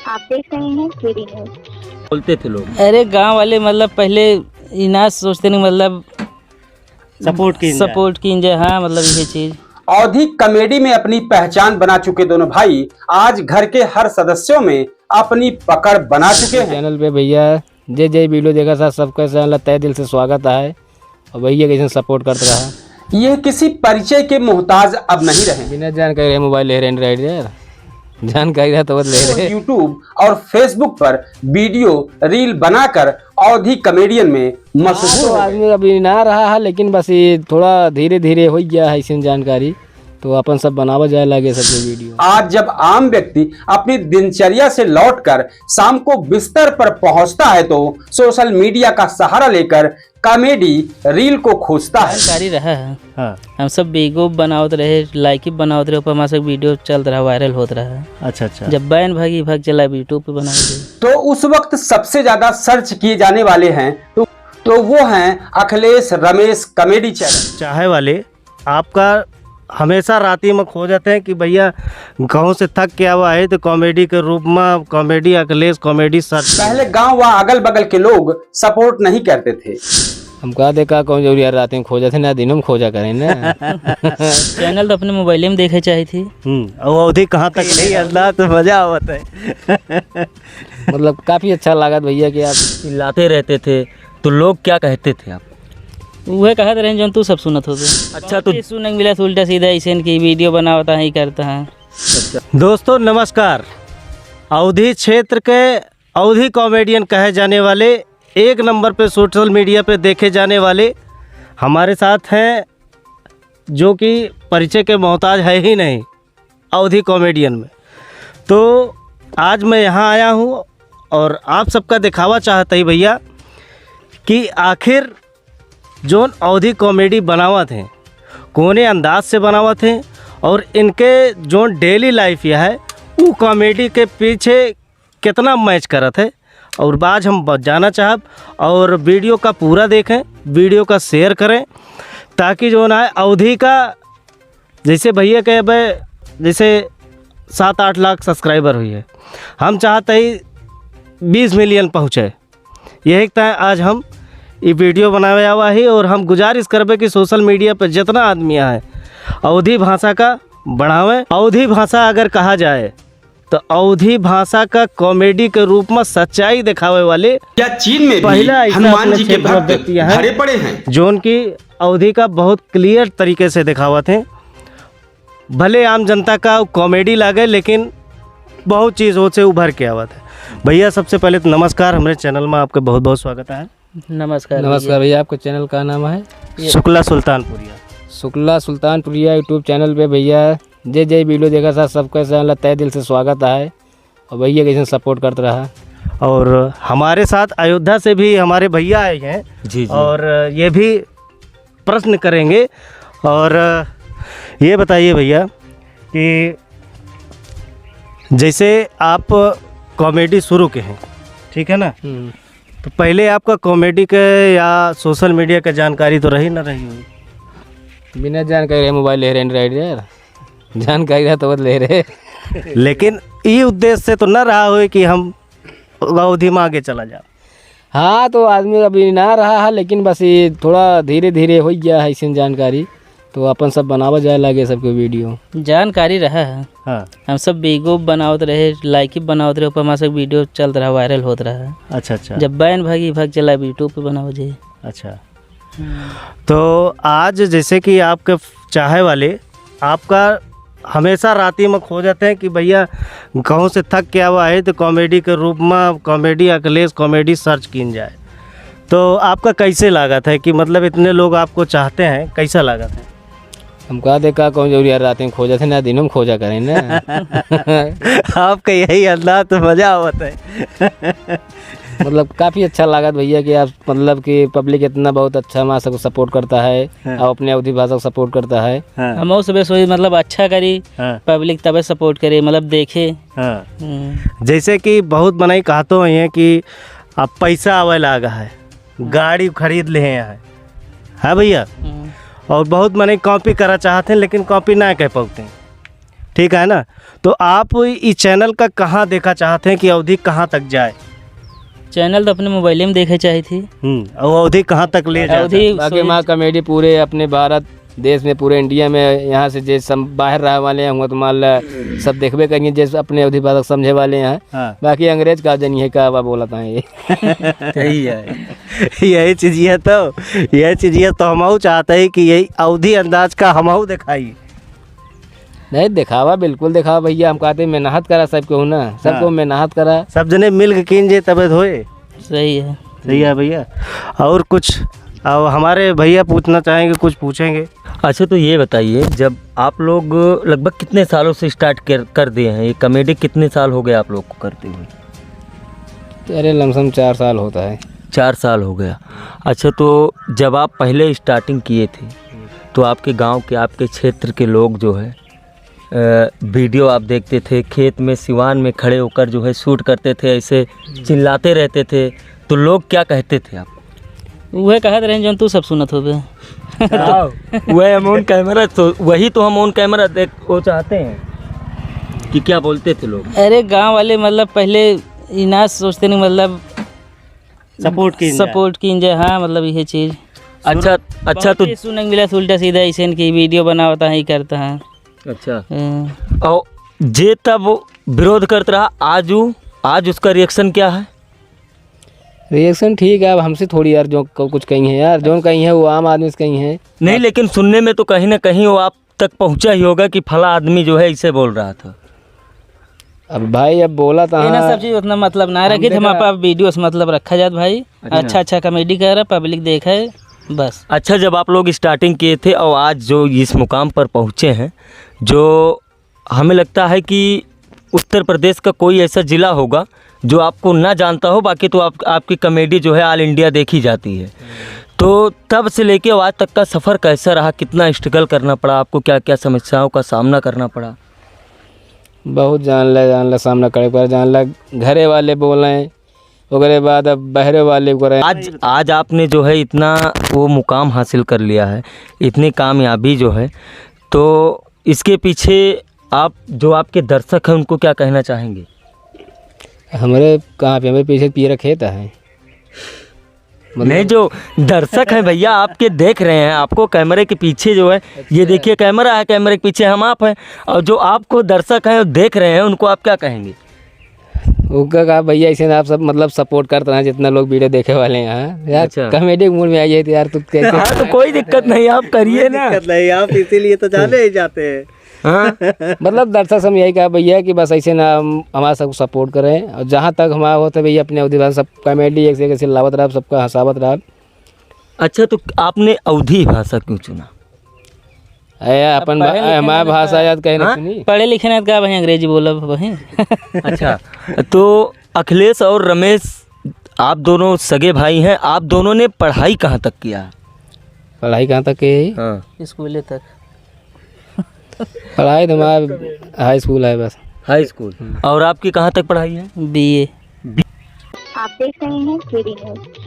आप देख रहे हैं केडी न्यूज। बोलते थे लोग, अरे गांव वाले मतलब पहले इना सोचते नहीं, मतलब सपोर्ट की जाए। हाँ, मतलब ये चीज अवधी कॉमेडी में अपनी पहचान बना चुके दोनों भाई आज घर के हर सदस्यों में अपनी पकड़ बना चुके हैं। चैनल पे भैया जे जे वीडियो देखा था सबका चैनल तहे दिल से स्वागत है और भैया कैसे सपोर्ट करता रहा। ये किसी परिचय के मोहताज अब नहीं रहे। बिना जानकारी रहे मोबाइल ले रहे एंड्राइड यार, जानकारी रहा तो ले रहे। यूट्यूब और फेसबुक पर वीडियो रील बनाकर अवधी कॉमेडियन में मशहूर तो आदमी अभी ना रहा है, लेकिन बस ये थोड़ा धीरे धीरे हो गया है इसी जानकारी, तो अपन सब बनावा जाए लगे सबके वीडियो। आज जब आम व्यक्ति अपनी दिनचर्या से लौटकर शाम को बिस्तर पर पहुंचता है तो सोशल मीडिया का सहारा लेकर कॉमेडी रील को खोजता है। जानकारी रहा है। हाँ। हम सब वीडियो बनावत रहे, लाइक बनावत रहे, ऊपर हमारा सब वीडियो चल रहा, वायरल होत रहा। अच्छा अच्छा। जब बैन भाग चला यूट्यूब पे बना तो उस वक्त सबसे ज्यादा सर्च किए जाने वाले हैं तो वो हैं अखिलेश रमेश कॉमेडी चैनल। चाहे वाले आपका हमेशा राती में खो जाते हैं कि भैया गाँव से थक के आवा है तो कॉमेडी के रूप में कॉमेडी अखिलेश कॉमेडी सर्च। पहले गांव व अगल बगल के लोग सपोर्ट नहीं करते थे। हम कहा देखा कौन जरूरी यार, रात में खोजा थे ना दिनों में खोजा करें ना। चैनल तो अपने मोबाइल में देखा चाहिए थी। और अवधि कहाँ तक नहीं अल्लाह तो मजा आवत है। मतलब काफ़ी अच्छा लगा भैया कि आप चिल्लाते रहते थे तो लोग क्या कहते थे आप? वह कहते रहे जो तू सब सुनत हो। अच्छा, तो सुनने को मिला उल्टा सीधा ऐसे की वीडियो बनावता है, करता है। दोस्तों नमस्कार। अवधी क्षेत्र के अवधी कॉमेडियन कहे जाने वाले, एक नंबर पे सोशल मीडिया पे देखे जाने वाले हमारे साथ हैं, जो कि परिचय के मोहताज है ही नहीं अवधी कॉमेडियन में। तो आज मैं यहाँ आया हूँ और आप सबका दिखावा चाहता ही भैया कि आखिर जोन अवधी कॉमेडी बनावा थे कोने अंदाज से बनावा थे और इनके जो डेली लाइफ यह है वो कॉमेडी के पीछे कितना मैच करत है। और आज हम जाना चाहब और वीडियो का पूरा देखें, वीडियो का शेयर करें, ताकि जो ना अवधी का जैसे भैया कहे भाई जैसे 7-8 लाख सब्सक्राइबर हुई है, हम चाहते ही 20 मिलियन पहुँचे। यही तय आज हम ये वीडियो बनावे आवा ही और हम गुजारिश करबे कि सोशल मीडिया पर जितना आदमी है अवधी भाषा का बढ़ावे। अवधी भाषा अगर कहा जाए तो अवधी भाषा का कॉमेडी के रूप में सच्चाई दिखावे वाले या चीन में पहला हनुमान जी के भक्त भरे पड़े हैं, जोन की अवधी का बहुत क्लियर तरीके से दिखावा थे। भले आम जनता का कॉमेडी लागे लेकिन बहुत चीज़ से उभर के आवा था। भैया सबसे पहले तो नमस्कार, हमारे चैनल में आपका बहुत बहुत स्वागत है। नमस्कार भैया। आपका चैनल का नाम है शुक्ला सुल्तानपुरिया। शुक्ला सुल्तानपुरिया यूट्यूब चैनल पे भैया जे जे वीडियो देखा था सबका चैनल तहे दिल से स्वागत है और भैया कैसे सपोर्ट करता रहा। और हमारे साथ अयोध्या से भी हमारे भैया आए हैं जी। और ये भी प्रश्न करेंगे। और ये बताइए भैया कि जैसे आप कॉमेडी शुरू के हैं, ठीक है ना, तो पहले आपका कॉमेडी के या सोशल मीडिया का जानकारी तो रही ना रही हुई? बिना जानकारी रहे मोबाइल ले रहे एंड्राइड यार, जानकारी रहा तो ले रहे। लेकिन ये उद्देश्य से तो न रहा हो कि हम अवधि में आगे चला जाए। हाँ, तो आदमी अभी ना रहा है, लेकिन बस ये थोड़ा धीरे धीरे हो गया है इसी जानकारी, तो अपन सब बनावा जाए लगे सबके वीडियो। जानकारी रहा है। हाँ। हम सब वीडियो बनावत रहे, लाइक बनावत रहे, ऊपर हमारा सब वीडियो चल रहा, वायरल होत रहा। अच्छा अच्छा। जब बैन भाग चला यूट्यूब पे बनाओ जी। अच्छा। तो आज जैसे कि आपके चाहे वाले आपका हमेशा राती में खो जाते हैं कि भैया गाँव से थक के आवा है तो कॉमेडी के रूप में कॉमेडी अखिलेश कॉमेडी सर्च की जाए। तो आपका कैसे लागत है कि मतलब इतने लोग आपको चाहते हैं, कैसा लागत है? हम कहा देखा कौन जरूरी यार, रात में खोजा थे ना दिनों में खोजा करें ना। आपका यही अल्लाह तो मजा आवत है। मतलब काफ़ी अच्छा लगा भैया कि आप मतलब कि पब्लिक इतना बहुत अच्छा हमारा सबको सपोर्ट करता है। हाँ। और अपने अवधी भाषा को सपोर्ट करता है। हाँ। हम सब सोच मतलब अच्छा करी। हाँ। पब्लिक तब सपोर्ट करे, मतलब देखे। हाँ। जैसे कि बहुत बनाई कहते हुए हैं कि अब पैसा आवे लागा है, गाड़ी खरीद ले हैं, है भैया। और बहुत मने कॉपी करा चाहते हैं लेकिन कॉपी ना कह पाते हैं। ठीक है ना। तो आप इस चैनल का कहाँ देखा चाहते हैं कि अवधि कहाँ तक जाए? चैनल तो अपने मोबाइल में देखे चाहिए थी। और अवधि कहाँ तक ले जाए? अवधि बाकी माँ कॉमेडी पूरे अपने भारत देश में, पूरे इंडिया में, यहाँ से जे सब बाहर रहे वाले हैं हुआ तो मान ला सब देखबे करेंगे जैसे अपने अवधि भाषा समझे वाले हैं। हाँ। बाकी अंग्रेज का जन है का बोला था ये यही है, यही चीज़ है। तो यही चीज़ है तो हम चाहते हैं कि यही अवधि अंदाज का हम दिखाई। नहीं दिखावा, बिल्कुल दिखावा भैया। हम कहते मेहनत करा सबको ना, सबको मेहनत करा, सब जने मिल के कीजिए तबे होए। सही है। सही है भैया। और कुछ अब हमारे भैया पूछना चाहेंगे, कुछ पूछेंगे? अच्छा तो ये बताइए, जब आप लोग लगभग कितने सालों से स्टार्ट कर दिए हैं ये कॉमेडी, कितने साल हो गए आप लोग को करते हुए? अरे लमसम 4 साल होता है। 4 साल हो गया। अच्छा तो जब आप पहले स्टार्टिंग किए थे तो आपके गांव के, आपके क्षेत्र के लोग जो है वीडियो आप देखते थे, खेत में सिवान में खड़े होकर जो है शूट करते थे, ऐसे चिल्लाते रहते थे, तो लोग क्या कहते थे आप? वह कहत रहे जो तू सब सुनत हो बे। वह हम ऑन कैमरा, तो वही तो हम ऑन कैमरा देख वो चाहते हैं कि क्या बोलते थे लोग। अरे गांव वाले मतलब पहले इना सोचते नहीं, मतलब सपोर्ट की जाए। हाँ मतलब यही चीज़। अच्छा तो सुनने को मिला उल्टा सीधा ऐसे की वीडियो बना होता है, ही करता है। अच्छा और जे तब विरोध करता रहा, आज उसका रिएक्शन क्या है? रिएक्शन ठीक है। अब हमसे थोड़ी यार जो कुछ कहीं है यार, जो कहीं है वो आम आदमी से कहीं है नहीं, लेकिन सुनने में तो कहीं ना कहीं वो आप तक पहुंचा ही होगा कि फला आदमी जो है इसे बोल रहा था। अब भाई अब बोला था ना सब चीज़ उतना मतलब ना रखी, हम आप वीडियो से मतलब रखा जाता भाई। अच्छा कॉमेडी कर रहा, पब्लिक देखा है बस। अच्छा जब आप लोग स्टार्टिंग किए थे और आज जो इस मुकाम पर पहुंचे हैं, जो हमें लगता है कि उत्तर प्रदेश का कोई ऐसा ज़िला होगा जो आपको ना जानता हो, बाकी तो आपकी कॉमेडी जो है ऑल इंडिया देखी जाती है। तो तब से लेके आज तक का सफ़र कैसा रहा? कितना स्ट्रगल करना पड़ा आपको? क्या क्या समस्याओं का सामना करना पड़ा? बहुत जान ला सामना करे पर जान ला घरे वाले बोल रहे हैं, उसके बाद अब बहरे वाले को रहे। आज आपने जो है इतना वो मुकाम हासिल कर लिया है, इतनी कामयाबी जो है, तो इसके पीछे आप जो आपके दर्शक हैं उनको क्या कहना चाहेंगे? हमारे कहाँ पे, हमें पीछे पीरा खेत है। नहीं, जो दर्शक हैं भैया आपके देख रहे हैं, आपको कैमरे के पीछे जो है ये देखिए कैमरा है, कैमरे के पीछे हम आप हैं, और जो आपको दर्शक हैं देख रहे हैं उनको आप क्या कहेंगे? उनका कहा भैया ऐसे आप सब मतलब सपोर्ट करते हैं, जितना लोग वीडियो देखे वाले हैं यार। अच्छा। कॉमेडी मूड में आइए तो यार तू कैसे। हाँ तो कोई दिक्कत नहीं, आप करिए ना। दिक्कत नहीं, आप इसीलिए तो जाने ही जाते हैं। हाँ मतलब दर्शक सब यही कहा भैया कि बस ऐसे ना हमारा सबको सपोर्ट करें, और जहाँ तक हमारा होता है भैया अपने अवधि भाषा सब कॉमेडी एक से लावत रहा, सबका हंसावत रहा। अच्छा तो आपने अवधि भाषा क्यों चुना? अपन हमारा भाषा याद कहना सुनी। पढ़े लिखे ना का भाई, अंग्रेजी बोला भाई। अच्छा तो अखिलेश और रमेश आप दोनों सगे भाई हैं, आप दोनों ने पढ़ाई कहाँ तक किया? पढ़ाई कहाँ तक की? हाँ स्कूल तक। पढ़ाई तो हमारा हाई स्कूल है बस। High school. और आपकी कहाँ तक पढ़ाई है? BA। आप देख रहे हैं केडी न्यूज।